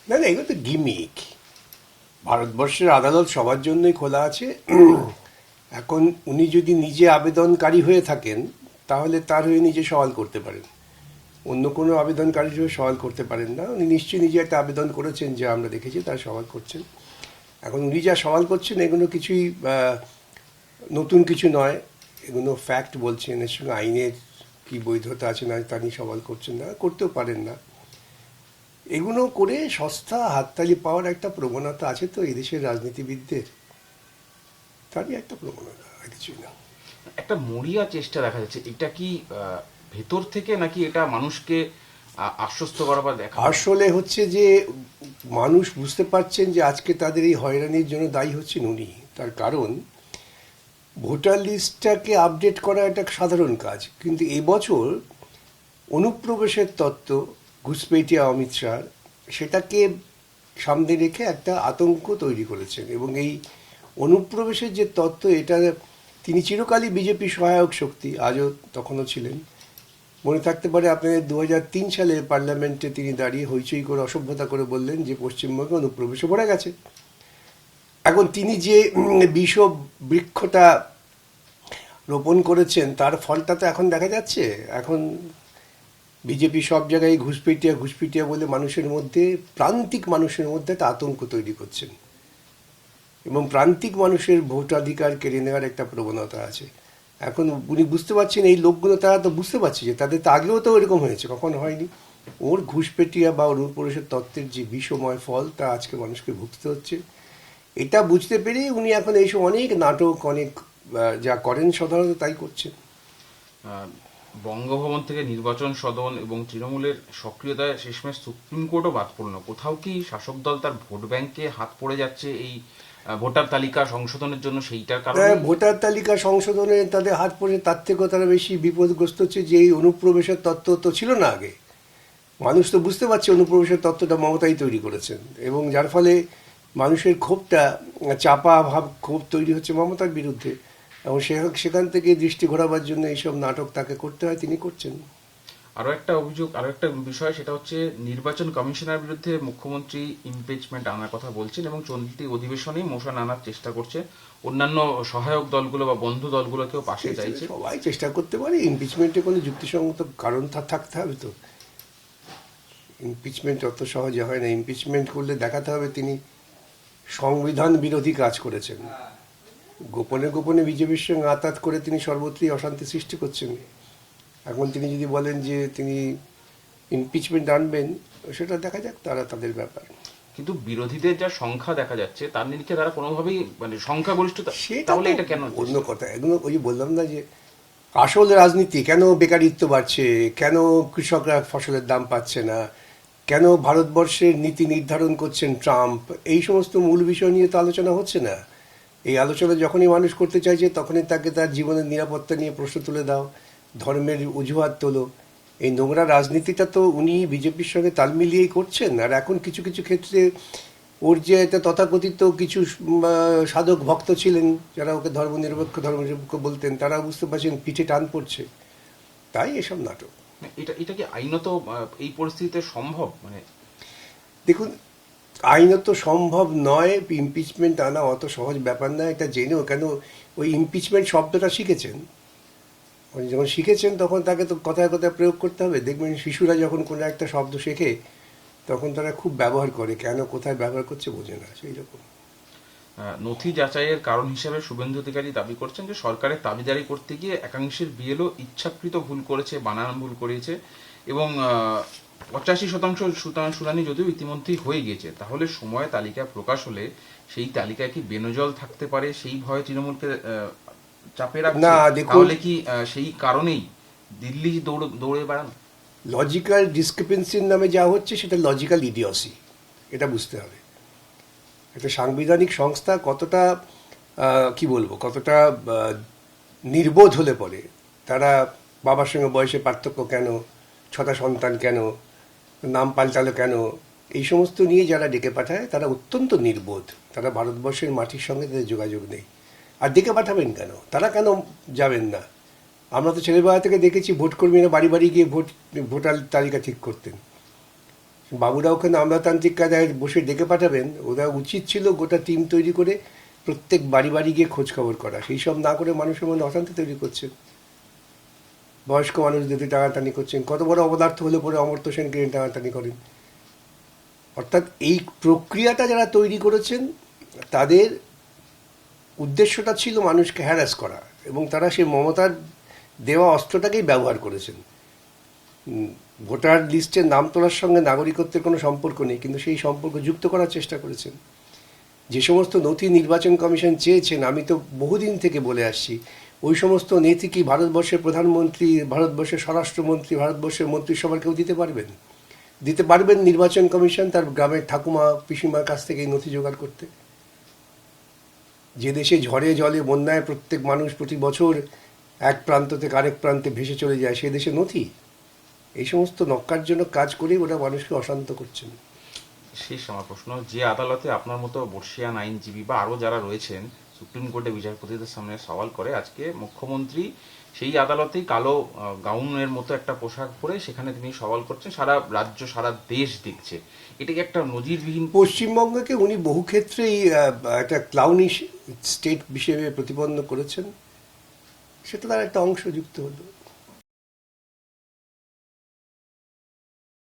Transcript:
না না, এগুলো তো গিমিক। ভারতবর্ষের আদালত সবার জন্যই খোলা আছে। এখন উনি যদি নিজে আবেদনকারী হয়ে থাকেন তাহলে তার হয়ে নিজে সওয়াল করতে পারেন, অন্য কোনো আবেদনকারী হয়ে সওয়াল করতে পারেন না। উনি নিশ্চয়ই নিজে একটা আবেদন করেছেন, যা আমরা দেখেছি তার সওয়াল করছেন। এখন উনি যা সওয়াল করছেন এগুলো কিছুই নতুন কিছু নয়, এগুলো ফ্যাক্ট বলছেন। এর সঙ্গে আইনের কি বৈধতা আছে না তা নিয়ে সওয়াল করছেন না, করতেও পারেন না। এগুলো করে সস্তা হাততালি পাওয়ার একটা প্রবণতা আছে তো এদেশের রাজনীতিবিদদের, তারই একটা প্রবণতা, আর কিছুই না। একটা মরিয়া চেষ্টা দেখা যাচ্ছে, এটা কি ভেতর থেকে নাকি এটা মানুষকে আশ্বস্ত করা বা দেখা? আসলে হচ্ছে যে মানুষ বুঝতে পারছেন যে আজকে তাদের এই হয়রানির জন্য দায়ী হচ্ছেন উনি। তার কারণ ভোটার লিস্টটাকে আপডেট করা একটা সাধারণ কাজ, কিন্তু এবছর অনুপ্রবেশের তত্ত্ব, ঘুষপেটিয়া অমিত শাহ, সেটাকে সামনে রেখে একটা আতঙ্ক তৈরি করেছেন। এবং এই অনুপ্রবেশের যে তত্ত্ব, এটা তিনি চিরকালই বিজেপি সহায়ক শক্তি, আজও তখনও ছিলেন। মনে থাকতে পারে আপনাদের 2003 সালে পার্লামেন্টে তিনি দাঁড়িয়ে হইচই করে অসভ্যতা করে বললেন যে পশ্চিমবঙ্গে অনুপ্রবেশে ভরে গেছে। এখন তিনি যে বিষ বৃক্ষটা রোপণ করেছেন তার ফলটা তো এখন দেখা যাচ্ছে। এখন বিজেপি সব জায়গায় ঘুষপেটিয়া ঘুষপেটিয়া বলে মানুষের মধ্যে, প্রান্তিক মানুষের মধ্যে একটা আতঙ্ক তৈরি করছেন, এবং প্রান্তিক মানুষের ভোটাধিকার কেড়ে নেওয়ার একটা প্রবণতা আছে। এখন উনি বুঝতে পারছেন, এই লোকগুলো তারা তো বুঝতে পারছে যে তাদের তো আগেও তো এরকম হয়েছে, কখনো হয়নি। ওর ঘুষপেটিয়া বা অনুপ্রবেশের তত্ত্বের যে বিষময় ফল তা আজকে মানুষকে ভুগতে হচ্ছে। এটা বুঝতে পেরেই উনি এখন এইসব অনেক নাটক, অনেক যা করেন সাধারণত তাই করছেন। আহ, বঙ্গভবন থেকে নির্বাচন সদন এবং তৃণমূলের সক্রিয়তায় শেষমেশ সুপ্রিম কোর্টও বাদ পড়ল। কোথাও কি শাসক দল তার ভোট ব্যাংকে হাত পড়ে যাচ্ছে এই ভোটার তালিকা সংশোধনের জন্য, সেইটার কারণে? ভোটার তালিকা সংশোধনে তাদের হাত পড়ে, তার থেকেও তারা বেশি বিপদগ্রস্ত হচ্ছে যে এই অনুপ্রবেশের তত্ত্ব তো ছিল না আগে। মানুষ তো বুঝতে পারছে অনুপ্রবেশের তত্ত্বটা মমতাই তৈরি করেছেন, এবং যার ফলে মানুষের ক্ষোভটা, চাপা ভাব ক্ষোভ তৈরি হচ্ছে মমতার বিরুদ্ধে, এবং সেখান থেকে দৃষ্টি ঘোরাবার জন্য এইসব নাটক তাকে করতে হয়, তিনি করছেন। আরো একটা অভিযোগ, আরো একটা বিষয়, সেটা হচ্ছে নির্বাচন কমিশনার বিরুদ্ধে মুখ্যমন্ত্রী ইমপিচমেন্ট আনার কথা বলছেন এবং চলতি অধিবেশনেই মোশন আনার চেষ্টা করছে। অন্যান্য সহায়ক দলগুলো বা বন্ধু দলগুলোকেও পাশে চাইছে। সবাই চেষ্টা করতে পারে, ইমপিচমেন্টে কোনো যুক্তিসঙ্গত কারণ থাকতে হবে তো। ইমপিচমেন্ট অত সহজে হয় না। ইমপিচমেন্ট করলে দেখাতে হবে তিনি সংবিধান বিরোধী কাজ করেছেন, গোপনে গোপনে বিজেপির সঙ্গে আঁতাত করে তিনি সর্বত্রই অশান্তি সৃষ্টি করছেন। এখন তিনি যদি বলেন যে তিনি ইমপিচমেন্ট আনবেন, সেটা দেখা যাক, তারা তাদের ব্যাপার। কিন্তু বিরোধীদের যা সংখ্যা দেখা যাচ্ছে তার নিরিখে তারা কোনোভাবেই মানে সংখ্যাগরিষ্ঠতা, সেটা তাহলে তো এটা কেন অন্য কথা। এগুলো ওই যে বললাম না যে আসল রাজনীতি, কেন বেকারিত্ব বাড়ছে, কেন কৃষকরা ফসলের দাম পাচ্ছে না, কেন ভারতবর্ষের নীতি নির্ধারণ করছেন ট্রাম্প, এই সমস্ত মূল বিষয় নিয়ে তো আলোচনা হচ্ছে না। এই আলোচনা যখনই মানুষ করতে চাইছে তখনই তাকে তার জীবনের নিরাপত্তা নিয়ে প্রশ্ন তুলে দাও, ধর্মের অজুহাত তোলো। এই নোংরা রাজনীতিটা তো উনি বিজেপির সঙ্গে তাল মিলিয়েই করছেন। আর এখন কিছু কিছু ক্ষেত্রে ওর যে একটা তথাকথিত কিছু সাধক ভক্ত ছিলেন যারা ওকে ধর্মনিরপেক্ষ বলতেন, তারা বুঝতে পারছেন পিঠে টান পড়ছে, তাই এসব নাটক। এটা এটা কি আইনত এই পরিস্থিতিতে সম্ভব? মানে দেখুন, আইনত সম্ভব নয়, ইমপিচমেন্ট আনা অত সহজ ব্যাপার না, এটা জেনেও। কেন ওই ইমপিচমেন্ট শব্দটা শিখেছেন, উনি যখন শিখেছেন তখন তাকে তো কথায় কথায় প্রয়োগ করতে হবে। দেখবেন শিশুরা যখন কোনো একটা শব্দ শেখে তখন তারা খুব ব্যবহার করে, কেন কোথায় ব্যবহার করছে বোঝে না, সেই রকম। নথি যাচাইয়ের কারণ হিসেবে শুভেন্দু অধিকারী দাবি করছেন যে সরকারের দাবিদারি করতে গিয়ে একাংশের বিএলও ইচ্ছাকৃত ভুল করেছে, বানান ভুল করেছে, এবং 85% শুনানি যদিও ইতিমধ্যেই হয়ে গিয়েছে। তাহলে সময় তালিকা প্রকাশ হলে সেই তালিকায় কি বেনজল থাকতে পারে, সেই ভয়ে তৃণমূলকে চাপে রাখছে? না দেখুন, তাহলে কি সেই কারণেই দিল্লি দৌড়ে বেড়ানো? লজিক্যাল ডিসক্রিপেন্সির নামে যা হচ্ছে সেটা লজিক্যাল ইডিওসি, এটা বুঝতে হবে। একটা সাংবিধানিক সংস্থা কতটা কি বলবো, কতটা নির্বোধ হলে পরে তারা বাবার সঙ্গে বয়সে পার্থক্য কেন, ছটা সন্তান কেন, নাম পাল্টালো কেন, এই সমস্ত নিয়ে যারা ডেকে পাঠায় তারা অত্যন্ত নির্বোধ। তারা ভারতবর্ষের মাটির সঙ্গে তাদের যোগাযোগ নেই। আর ডেকে পাঠাবেন কেন, তারা কেন যাবেন না? আমরা তো ছেলেবেলা থেকে দেখেছি ভোট কর্মীরা বাড়ি বাড়ি গিয়ে ভোটার তালিকা ঠিক করতেন। বাবুরা ওখানে আমলাতান্ত্রিক কায়দায় বসে ডেকে পাঠাবেন, ওরা উচিত ছিল গোটা টিম তৈরি করে প্রত্যেক বাড়ি বাড়ি গিয়ে খোঁজ খবর করা। সেই সব না করে মানুষের মধ্যে অশান্তি তৈরি করছেন, বয়স্ক মানুষদের টানাটানি করছেন, কত বড় অপদার্থ হলে পরে অমর্ত্য সেনকে টানাটানি করেন। অর্থাৎ এই প্রক্রিয়াটা যারা তৈরি করেছেন তাদের উদ্দেশ্যটা ছিল মানুষকে হ্যারাস করা, এবং তারা সেই মমতার দেওয়া অস্ত্রটাকেই ব্যবহার করেছেন। ভোটার লিস্টের নাম তোলার সঙ্গে নাগরিকত্বের কোনো সম্পর্ক নেই, কিন্তু সেই সম্পর্ক যুক্ত করার চেষ্টা করেছেন। যে সমস্ত নথি নির্বাচন কমিশন চেয়েছেন, আমি তো বহুদিন থেকে বলে আসছি, ওই সমস্ত নথি কি ভারতবর্ষের প্রধানমন্ত্রী, ভারতবর্ষের স্বরাষ্ট্রমন্ত্রী, ভারতবর্ষের মন্ত্রিসভার কেউ দিতে পারবেন? দিতে পারবেন নির্বাচন কমিশন তার গ্রামের ঠাকুমা পিসিমার কাছ থেকে এই নথি জোগাড় করতে? যে দেশে ঝড়ে জলে বন্যায় প্রত্যেক মানুষ প্রতি বছর এক প্রান্ত থেকে আরেক প্রান্তে ভেসে চলে যায়, সে দেশে নথি? এই সমস্ত নক্কারজনক কাজ করেই ওরা মানুষকে অশান্ত করছেন। শেষ আমার প্রশ্ন, যে আদালতে আপনার মতো বর্ষিয়ান আইনজীবী বা আরো যারা রয়েছেন সুপ্রিম কোর্টে বিচারপতিদের সামনে সওয়াল করে, আজকে মুখ্যমন্ত্রী সেই আদালতেই কালো গাউনের মতো একটা পোশাক পরে সেখানে তিনি সওয়াল করছেন, সারা রাজ্য সারা দেশ দেখছে, এটাকে একটা নজিরবিহীন। পশ্চিমবঙ্গকে উনি বহু ক্ষেত্রেই একটা ক্লাউনিশ স্টেট হিসেবে প্রতিপন্ন করেছেন, সেটা তার একটা অংশ যুক্ত হলো।